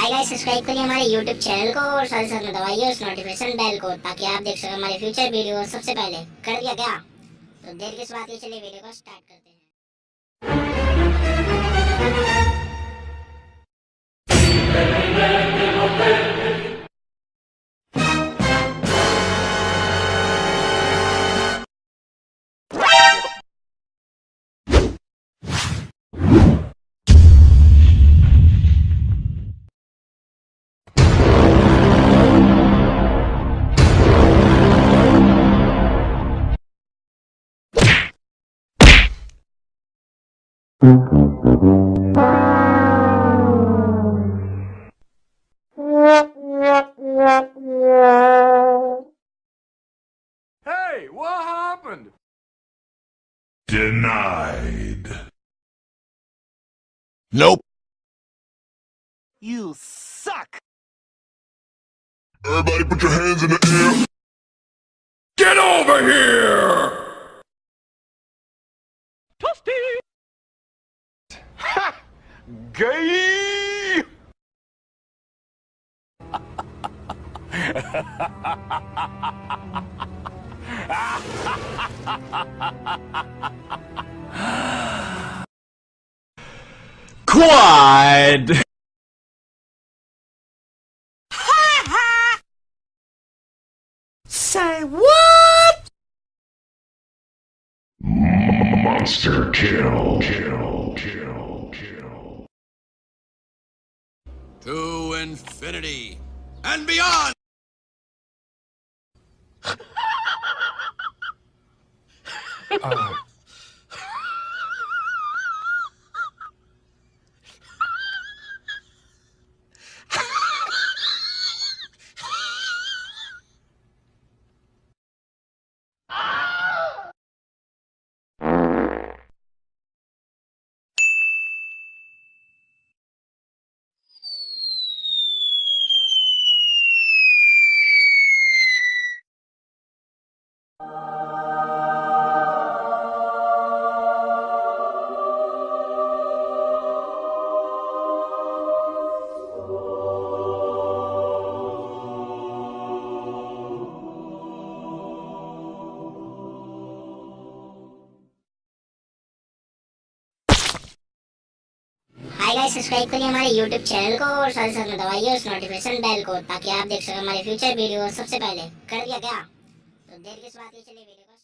Hi guys, subscribe करिए हमारे YouTube channel को और साथ ही साथ में दबाइए उस नोटिफिकेशन बेल को ताकि आप देख सकें हमारे फ्यूचर वीडियो सबसे पहले। कर दिया क्या? तो देर किस बात की, चलिए वीडियो को स्टार्ट करते हैं। Hey, what happened? Denied. Nope. You suck! Everybody put your hands in the air. Get over here! Toasty! Ha! Gay! Quad! Say what? Monster kill. To infinity and beyond! Hi guys, subscribe करिए हमारे YouTube channel को और साथ ही साथ में दबाइए उस notification bell को ताकि आप देख सकें हमारे फ्यूचर वीडियो सबसे पहले। कर दिया क्या? तो देर किस बात की, चलिए वीडियो को